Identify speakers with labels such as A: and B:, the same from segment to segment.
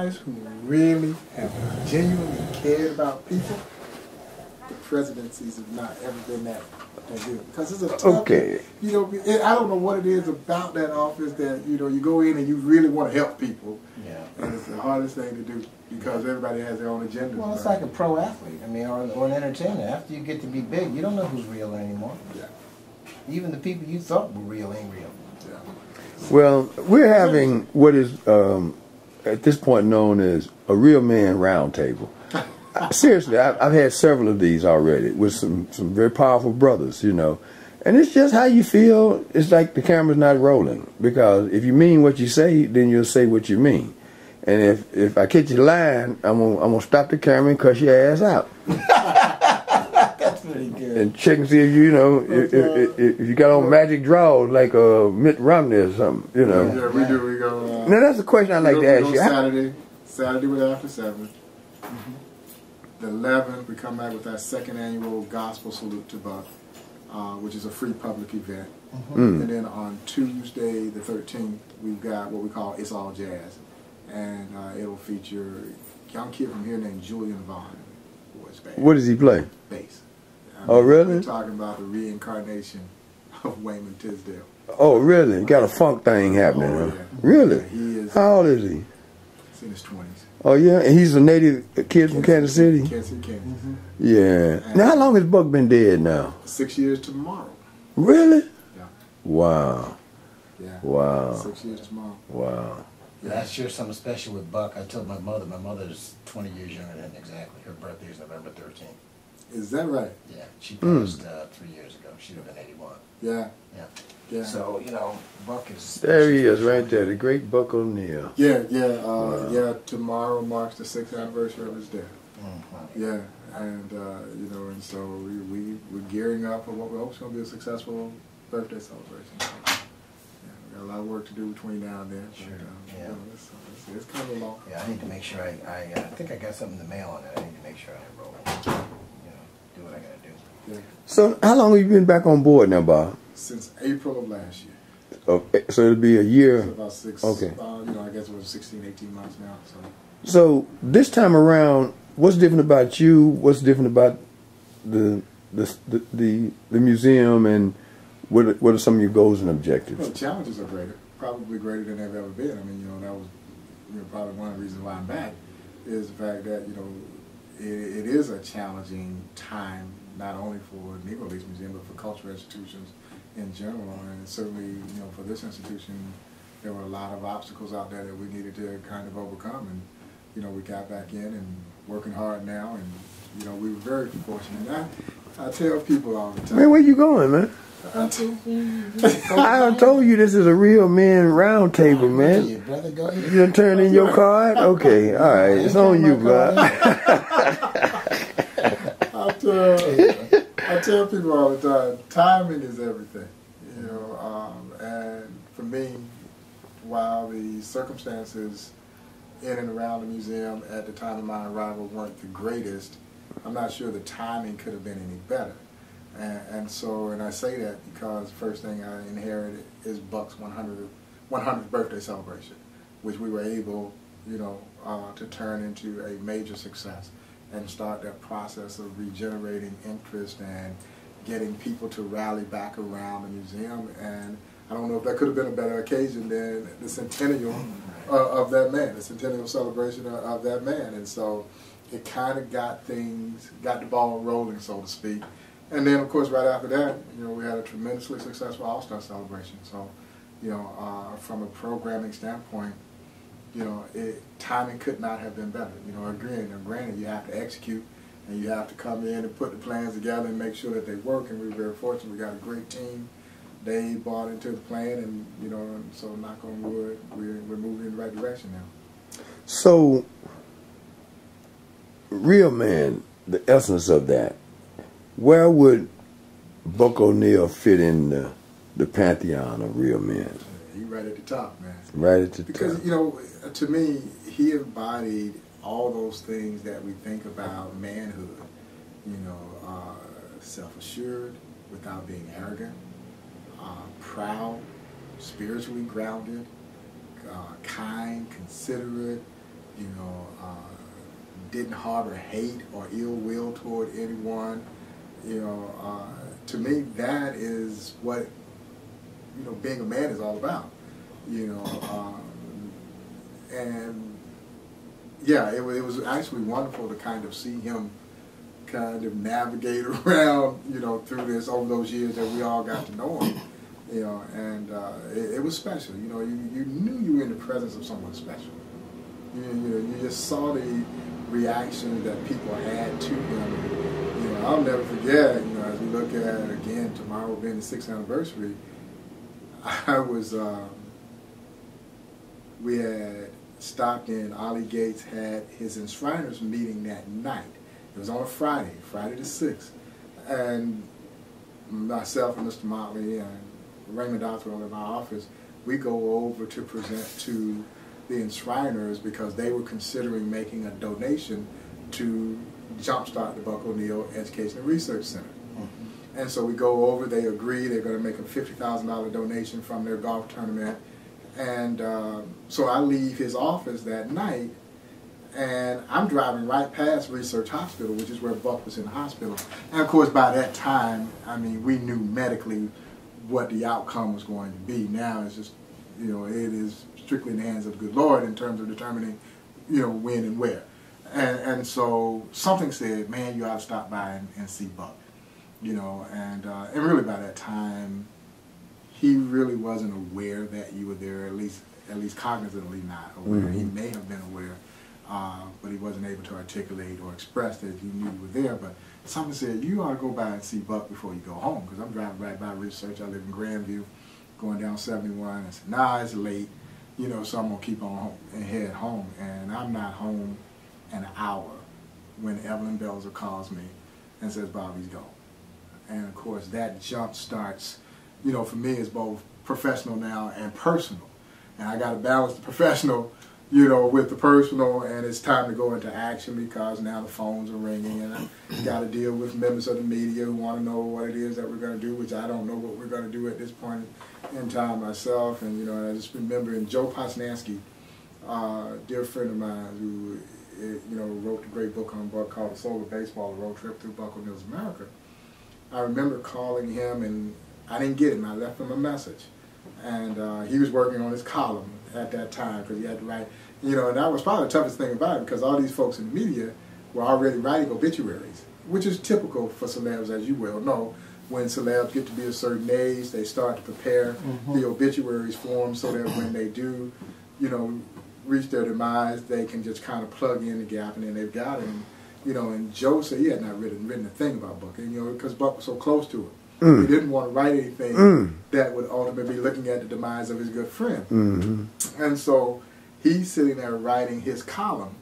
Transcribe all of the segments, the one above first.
A: boys who really have genuinely cared about people, the presidencies have not ever been that good. Because it's a tough,
B: Okay.
A: you know, I don't know what it is about that office that, you know, you go in and you really want to help people.
C: Yeah.
A: And it's the hardest thing to do because everybody has their own agenda.
C: Well, it's like a pro athlete. I mean, or an entertainer. After you get to be big, you don't know who's real anymore.
A: Yeah.
C: Even the people you thought were real ain't real.
A: Yeah.
B: Well, we're having what is at this point known as a real man roundtable. Seriously, I've had several of these already with some very powerful brothers, you know. And it's just how you feel. It's like the camera's not rolling. Because if you mean what you say, then you'll say what you mean. And if I catch you lying, I'm gonna stop the camera and cuss your ass out.
C: That's pretty good.
B: And check and see if you know if you got on magic draws like Mitt Romney or something, you know.
A: Yeah, we do. We go.
B: Now that's a question I like to ask you.
A: Saturday with After 7. The 11th, we come back with our second annual Gospel Salute to Buck, which is a free public event. And then on Tuesday, the 13th, we've got what we call It's All Jazz. And it'll feature a young kid from here named Julian Vaughn.
B: What does he play?
A: Bass.
B: Oh, really?
A: We're talking about the reincarnation of Wayman Tisdale.
B: Oh, really? Got a funk thing happening,
A: Oh,
B: huh?
A: yeah.
B: Really?
A: Yeah, he is.
B: How old is he?
A: He's in his 20s.
B: Oh, yeah? And he's a native kid from Kansas City?
A: Kansas City, Kansas.
B: Yeah. Now, how long has Buck been dead now?
A: 6 years tomorrow.
B: Really?
A: Yeah.
B: Wow.
A: Yeah.
B: Wow.
A: 6 years tomorrow.
B: Wow.
C: Last year, something special with Buck. I told my mother's 20 years younger than him exactly. Her birthday is November 13th.
A: Is that right?
C: Yeah, she passed 3 years ago. She would have been 81.
A: Yeah.
C: Yeah.
A: Yeah.
C: So, you know, Buck is...
B: There he is right there, the great Buck O'Neil.
A: Yeah, yeah, tomorrow marks the 6th anniversary of his death. Yeah, and, you know, and so we're gearing up for what we hope is going to be a successful birthday celebration. So, yeah, we got a lot of work to do between now and then.
C: Sure,
A: but,
C: yeah.
A: You know, it's coming along.
C: Yeah, I need to make sure I think I got something in the mail on it. I need to make sure I roll it. You know, do what I got to do.
A: Yeah.
B: So, how long have you been back on board now, Bob?
A: Since April of last year.
B: Okay, so it'll be a year.
A: So about 6,
B: Okay.
A: you know, I guess it was 16, 18 months now.
B: So, this time around, what's different about you? What's different about the museum, and what are some of your goals and objectives?
A: Well, the challenges are greater, probably greater than they've ever been. I mean, you know, that was probably one of the reasons why I'm back, is the fact that, you know, it is a challenging time, not only for Negro Leagues Museum, but for cultural institutions in general. And certainly, you know, for this institution, there were a lot of obstacles out there that we needed to kind of overcome. And, you know, we got back in and working hard now. And, you know, we were very fortunate. I tell people all the time.
B: Man, where you going, man? I done told you this is a real men round table, man.
C: You brother, go ahead.
B: You done turned in your card? Okay, all right. It's on you, bro.
A: I tell people all the time, timing is everything. You know, and for me, while the circumstances in and around the museum at the time of my arrival weren't the greatest, I'm not sure the timing could have been any better. And so, and I say that because the first thing I inherited is Buck's 100th birthday celebration, which we were able, you know, to turn into a major success and start that process of regenerating interest and getting people to rally back around the museum. And I don't know if that could have been a better occasion than the centennial of that man, the centennial celebration of that man. And so it kind of got the ball rolling, so to speak. And then, of course, right after that, you know, we had a tremendously successful All-Star celebration. So, you know, from a programming standpoint, you know, timing could not have been better. You know, granted, you have to execute, and you have to come in and put the plans together and make sure that they work. And we were very fortunate. We got a great team. They bought into the plan, and, you know, and so knock on wood, we're moving in the right direction now.
B: So, real man, the essence of that, where would Buck O'Neil fit in the pantheon of real men?
A: He's right at the top, man.
B: Right at the top.
A: Because, you know, to me, he embodied all those things that we think about manhood. You know, self-assured without being arrogant, proud, spiritually grounded, kind, considerate, you know, didn't harbor hate or ill will toward anyone. You know, to me, that is what, you know, being a man is all about. You know, and yeah, it was actually wonderful to kind of see him kind of navigate around, you know, through this over those years that we all got to know him. You know, and it was special. You know, you knew you were in the presence of someone special. You know, you just saw the reaction that people had to him. You know, I'll never forget, you know, as we look at, again, tomorrow being the 6th anniversary, I was, we had stopped in, Ollie Gates had his Enshriners meeting that night. It was on a Friday, Friday the 6th. And myself and Mr. Motley and Raymond Dotswell in my office, we go over to present to the Enshriners because they were considering making a donation to jumpstart the Buck O'Neil Education and Research Center. Mm-hmm. And so we go over, they agree, they're going to make a $50,000 donation from their golf tournament. And so I leave his office that night, and I'm driving right past Research Hospital, which is where Buck was in the hospital. And of course, by that time, I mean, we knew medically what the outcome was going to be. Now it's just, you know, it is strictly in the hands of the good Lord in terms of determining, you know, when and where. And so something said, man, you ought to stop by and see Buck, you know. And really by that time, he really wasn't aware that you were there, at least cognitively not aware. Mm-hmm. He may have been aware, but he wasn't able to articulate or express that he knew you were there. But something said, you ought to go by and see Buck before you go home, because I'm driving right by Research. I live in Grandview, going down 71. I said, nah, it's late, you know, so I'm going to keep on home and head home. And I'm not home an hour when Evelyn Belzer calls me and says, Bobby's gone. And of course, that jump starts, you know, for me, it's both professional now and personal. And I got to balance the professional, you know, with the personal, and it's time to go into action because now the phones are ringing, and I got to deal with members of the media who want to know what it is that we're going to do, which I don't know what we're going to do at this point in time myself. And, you know, I just remember, and Joe Posnanski, dear friend of mine who, you know, wrote the great book on Buck called The Soul of Baseball, A Road Trip Through Buck O'Neil's America. I remember calling him, and I didn't get him. I left him a message. And he was working on his column at that time because he had to write, you know, and that was probably the toughest thing about it because all these folks in the media were already writing obituaries, which is typical for celebs, as you well know. When celebs get to be a certain age, they start to prepare the obituaries for them so that when they do, you know, reach their demise, they can just kind of plug in the gap, and then they've got him. You know, and Joe said he had not written a thing about Buck, and, you know, because Buck was so close to him. He didn't want to write anything that would ultimately be looking at the demise of his good friend. And so he's sitting there writing his column,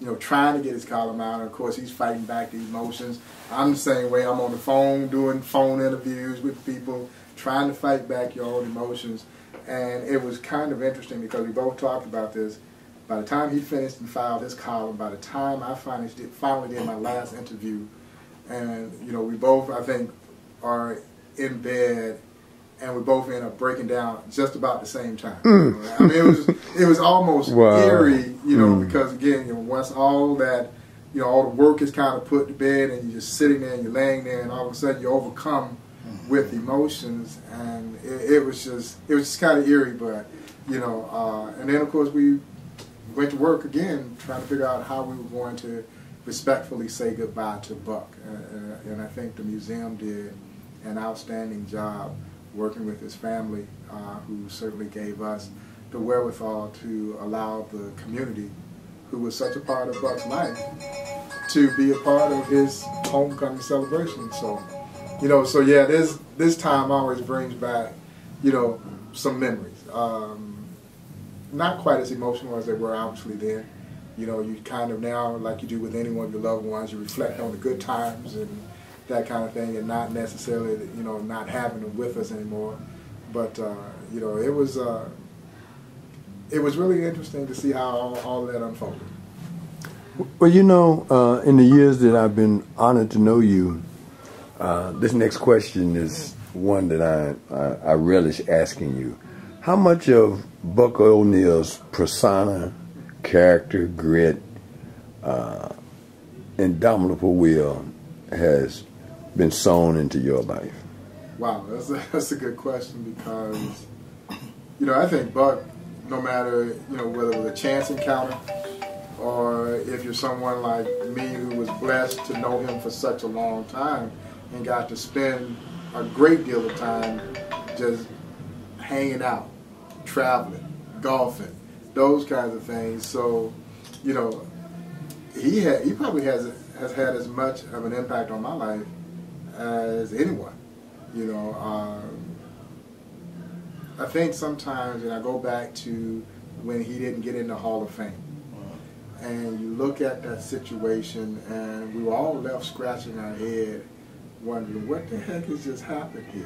A: you know, trying to get his column out. And of course, he's fighting back the emotions. I'm the same way. I'm on the phone doing phone interviews with people, trying to fight back your own emotions. And it was kind of interesting because we both talked about this. By the time he finished and filed his column, by the time I finally did my last interview, and, you know, we both, I think, are in bed, and we both end up breaking down just about the same time. You know? I mean, it was almost eerie, you know, because again, you know, once all that, you know, all the work is kind of put to bed, and you're just sitting there and you're laying there, and all of a sudden you're overcome with emotions, and it was just kind of eerie, but you know, and then of course we went to work again, trying to figure out how we were going to respectfully say goodbye to Buck, and I think the museum did an outstanding job working with his family, who certainly gave us the wherewithal to allow the community, who was such a part of Buck's life, to be a part of his homecoming celebration. So, you know, so yeah, this time always brings back, you know, some memories. Not quite as emotional as they were obviously then. You know, you kind of now, like you do with any one of your loved ones, you reflect on the good times and that kind of thing, and not necessarily, you know, not having them with us anymore. But you know, it was really interesting to see how all that unfolded.
B: Well, you know, in the years that I've been honored to know you, this next question is one that I relish asking you. How much of Buck O'Neil's persona, character, grit, indomitable will has been sown into your life?
A: Wow, that's a good question because, I think Buck, no matter, whether it was a chance encounter or if you're someone like me who was blessed to know him for such a long time and got to spend a great deal of time just hanging out, traveling, golfing, those kinds of things. So, he probably has had as much of an impact on my life as anyone. I think sometimes, and I go back to when he didn't get in the Hall of Fame, and you look at that situation, and we were all left scratching our head, wondering what the heck has just happened here?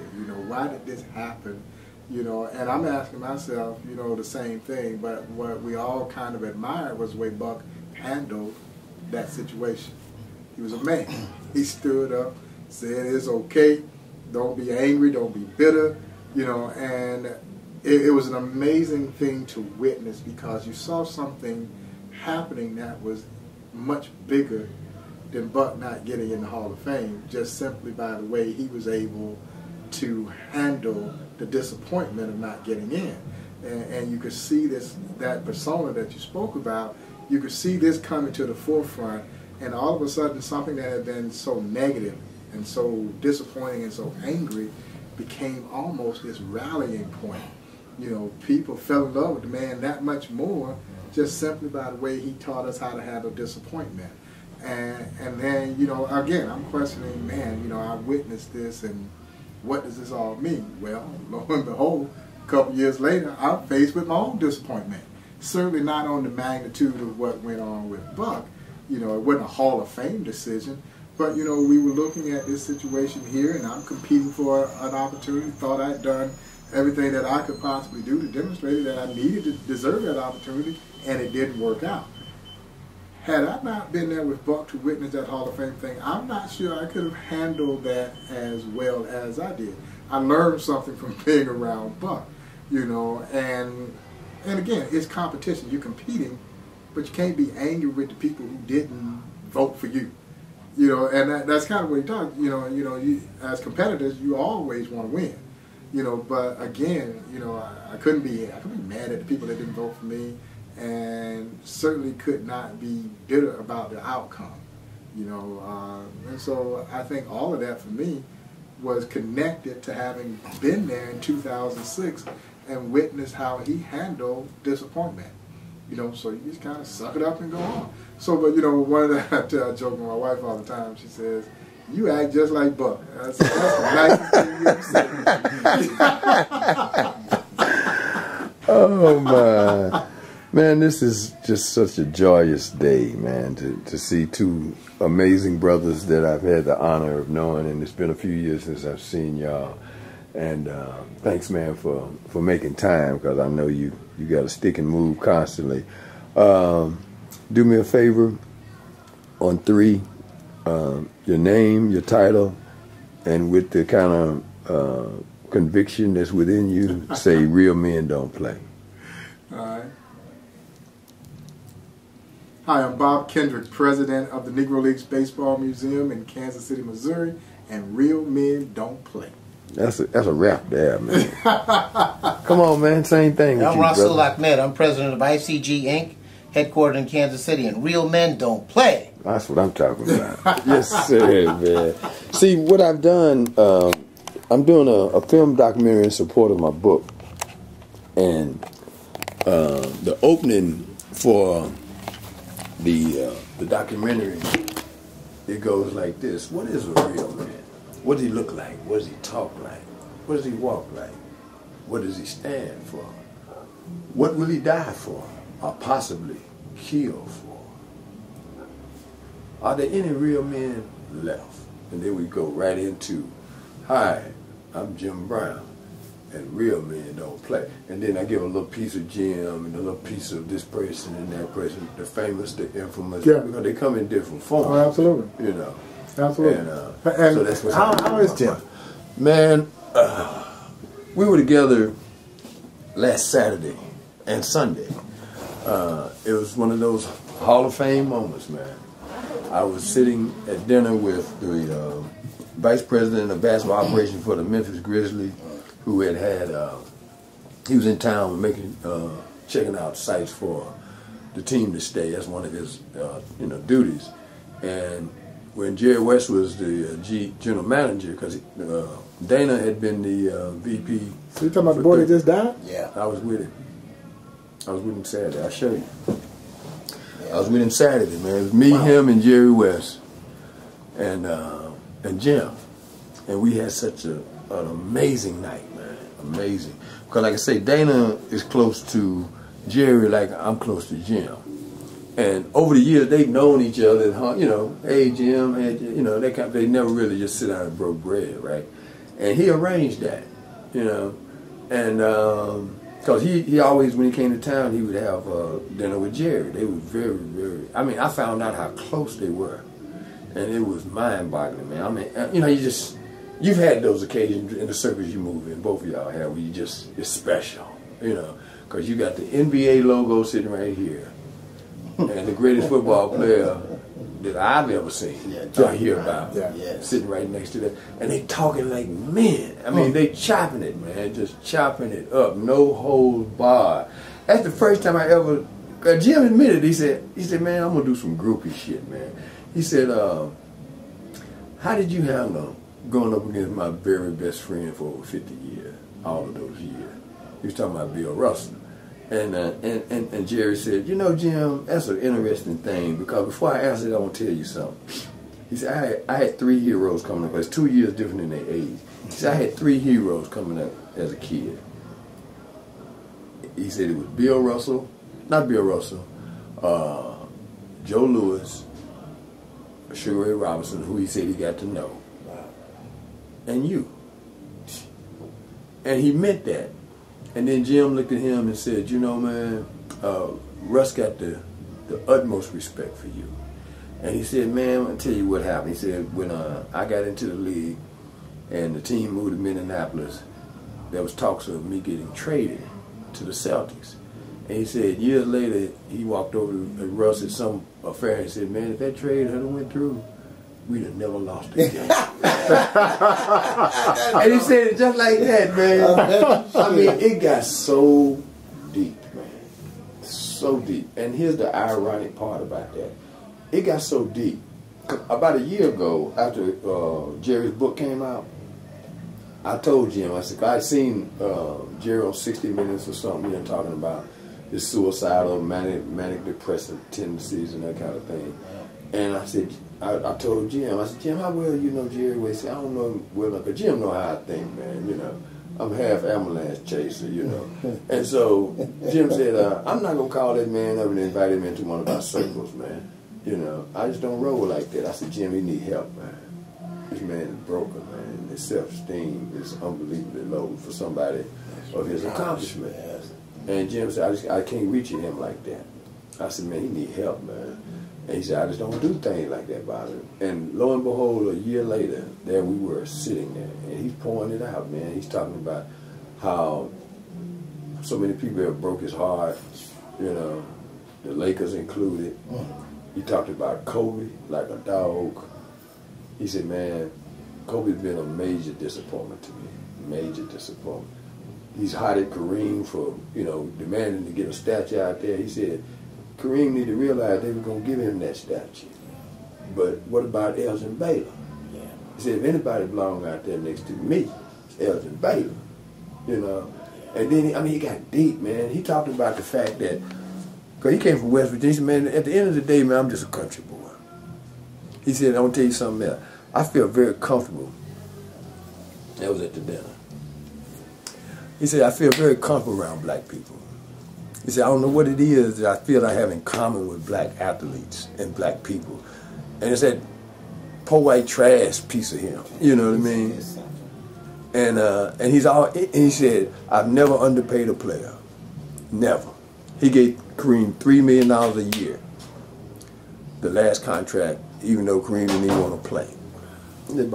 A: Why did this happen? And I'm asking myself, the same thing. But what we all kind of admired was the way Buck handled that situation. He was a man. He stood up, said it's okay. Don't be angry. Don't be bitter. And it was an amazing thing to witness because you saw something happening that was much bigger than Buck not getting in the Hall of Fame, just simply by the way he was able to handle the disappointment of not getting in. And you could see that persona that you spoke about, you could see this coming to the forefront, and all of a sudden something that had been so negative and so disappointing and so angry became almost this rallying point. People fell in love with the man that much more just simply by the way he taught us how to handle disappointment. And then, again, I'm questioning, man, I witnessed this, and what does this all mean? Well, lo and behold, a couple years later, I'm faced with my own disappointment. Certainly not on the magnitude of what went on with Buck. It wasn't a Hall of Fame decision, but, we were looking at this situation here, and I'm competing for an opportunity, thought I'd done everything that I could possibly do to demonstrate that I needed to deserve that opportunity, and it didn't work out. Had I not been there with Buck to witness that Hall of Fame thing, I'm not sure I could have handled that as well as I did. I learned something from being around Buck, and again, it's competition. You're competing, but you can't be angry with the people who didn't vote for you. And that's kind of what he talks. You as competitors, you always want to win. But again, I couldn't be mad at the people that didn't vote for me, and certainly could not be bitter about the outcome. And so I think all of that for me was connected to having been there in 2006 and witnessed how he handled disappointment. So you just kind of suck it up and go on. So, but one of the, I joke with my wife all the time. She says, "You act just like Buck." I said, "That's the nicest thing you ever said."
B: Oh my. Man, this is just such a joyous day, man, to see two amazing brothers that I've had the honor of knowing, and it's been a few years since I've seen y'all. And thanks, man, for making time, because I know you got to stick and move constantly. Do me a favor, on 3, your name, your title, and with the kind of conviction that's within you, say, "Real men don't play."
A: All right. Hi, I'm Bob Kendrick, president of the Negro Leagues Baseball Museum in Kansas City, Missouri, and real men don't play.
B: That's a rap there, man. Come on, man. Same thing.
C: I'm Russell Ahmed. I'm president of ICG Inc., headquartered in Kansas City, and real men don't play.
B: That's what I'm talking about. Yes, sir, man. See, what I've done, I'm doing a film documentary in support of my book, and the opening for the documentary, it goes like this: what is a real man? What does he look like? What does he talk like? What does he walk like? What does he stand for? What will he die for? Or possibly kill for? Are there any real men left? And then we go right into, "Hi, I'm Jim Brown, and real men don't play." And then I give a little piece of Jim and a little piece of this person and that person, the famous, the infamous, because they come in different forms.
A: Oh, absolutely. Absolutely.
B: And
A: so
B: that's what's
A: how is Jim?
B: Man, we were together last Saturday and Sunday. It was one of those Hall of Fame moments, man. I was sitting at dinner with the vice president of basketball operations for the Memphis Grizzlies, who he was in town making checking out sites for the team to stay. That's one of his duties. And when Jerry West was the general manager, because Dana had been the VP.
A: So you talking about the boy that just died?
C: Yeah.
B: I was with him. I was with him Saturday. I'll show you. Yeah. I was with him Saturday, man. It was me, him, and Jerry West, and Jim, and we had such an amazing night, man. Amazing. Because like I say, Dana is close to Jerry like I'm close to Jim. And over the years, they've known each other, hey, Jim, they never really just sit down and broke bread, right? And he arranged that, and because he always, when he came to town, he would have dinner with Jerry. They were very, very, I found out how close they were. And it was mind-boggling, man. You've had those occasions in the circles you move in, both of y'all have, where it's special, because you got the NBA logo sitting right here. And the greatest football player that I've ever seen, I hear about, sitting right next to that. And they talking like men. They chopping it, man, just chopping it up, no holds barred. That's the first time I ever, Jim admitted, he said, man, I'm going to do some groupie shit, man. He said, how did you handle going up against my very best friend for over 50 years, all of those years? He was talking about Bill Russell. And Jerry said, Jim, that's an interesting thing, because before I answer it, I want to tell you something. He said, I had 3 heroes coming up. It's 2 years different in their age. He said, I had 3 heroes coming up as a kid. He said it was Bill Russell, not Bill Russell, Joe Louis, Sugar Ray Robinson, who he said he got to know, and you. And he meant that. And then Jim looked at him and said, man, Russ got the utmost respect for you. And he said, man, I'll tell you what happened. He said, when I got into the league and the team moved to Minneapolis, there was talks of me getting traded to the Celtics. And he said, years later, he walked over to Russ at some affair and said, man, if that trade hadn't went through, we'd have never lost a game. And he said it just like that, man. It got so deep, man. So deep. And here's the ironic part about that. It got so deep. About a year ago, after Jerry's book came out, I told Jim, I said, I'd seen Jerry on 60 Minutes or something, talking about his suicidal, manic depressive tendencies and that kind of thing. And I said, I told Jim, I said, Jim, how well you know Jerry West? He said, I don't know him well enough, but Jim know how I think, man, I'm half ambulance chaser, And so Jim said, I'm not going to call that man up and invite him into one of our circles, man. I just don't roll like that. I said, Jim, he need help, man. This man is broken, man. His self-esteem is unbelievably low for somebody of his accomplishment. And Jim said, I can't reach him like that. I said, man, he need help, man. And he said, I just don't do things like that about him. And lo and behold, a year later, there we were sitting there, and he's pouring it out, man. He's talking about how so many people have broke his heart, the Lakers included. He talked about Kobe like a dog. He said, man, Kobe's been a major disappointment to me, major disappointment. He's hot at Kareem for, demanding to get a statue out there. He said, Kareem need to realize they were going to give him that statue. But what about Elgin Baylor? Yeah. He said, if anybody belong out there next to me, it's Elgin Baylor. And then, he got deep, man. He talked about the fact that, because he came from West Virginia, he said, man, at the end of the day, man, I'm just a country boy. He said, I'm going to tell you something else. I feel very comfortable. That was at the dinner. He said, I feel very comfortable around black people. He said, I don't know what it is that I feel I have in common with black athletes and black people. And it's that poor white trash piece of him. You know what I mean? And he said, I've never underpaid a player. Never. He gave Kareem $3 million a year. The last contract, even though Kareem didn't even want to play. Man.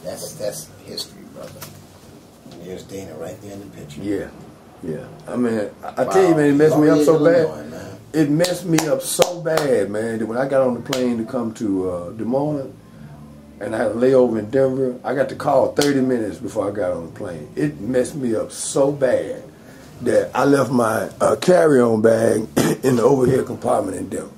C: That's history, brother. There's Dana right there in the picture.
B: Yeah. I tell you, man, it messed me up so bad. it messed me up so bad, man, that when I got on the plane to come to Des Moines, and I had a layover in Denver, I got the call 30 minutes before I got on the plane. It messed me up so bad that I left my carry-on bag in the overhead compartment in Denver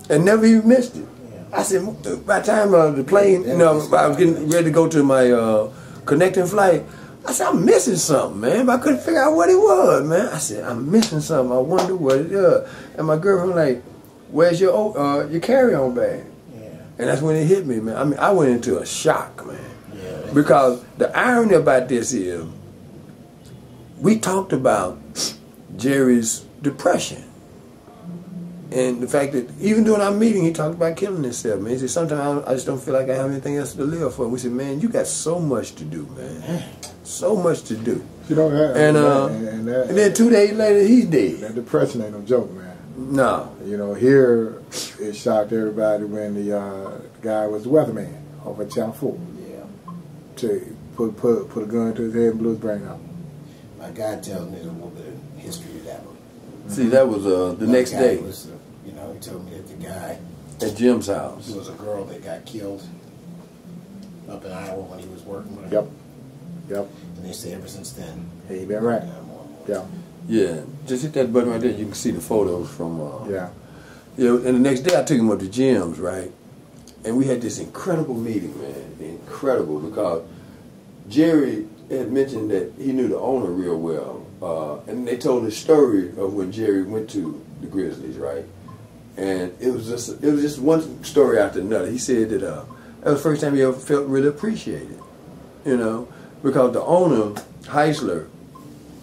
B: and never even missed it. I said, by the time the plane, I was getting ready to go to my connecting flight, I said, I'm missing something, man. But I couldn't figure out what it was, man. I said, I'm missing something. I wonder what it is. And my girlfriend like, where's your carry-on bag? Yeah. And that's when it hit me, man. I mean, I went into a shock, man. Yeah, because the irony about this is, we talked about Jerry's depression. And the fact that even during our meeting, he talked about killing himself, man. He said, sometimes I just don't feel like I have anything else to live for. We said, man, you got so much to do, man. So much to do.
A: You don't have,
B: and then 2 days later, he's dead.
A: That depression ain't no joke, man.
B: No.
A: You know, here, it shocked everybody when the guy was the weatherman over at Channel 4.
C: Yeah.
A: To put a gun to his head and blew his brain out.
C: My guy tells me a little bit of history of that one.
B: See, that was the next day.
C: Was, he told me that the guy
B: at Jim's house.
C: There was a girl that got killed up in Iowa when he was working with her.
A: Yep. Yep.
C: And they say ever since then.
A: He been right. Yeah.
B: Yeah. Just hit that button right there. You can see the photos from.
A: Yeah.
B: And the next day I took him up to Jim's, right? And we had this incredible meeting, man. Incredible, because Jerry had mentioned that he knew the owner real well. And they told the story of when Jerry went to the Grizzlies, right? And it was just one story after another. He said that that was the first time he ever felt really appreciated, because the owner, Heisler,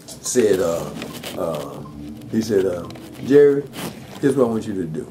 B: said, he said, Jerry, here's what I want you to do.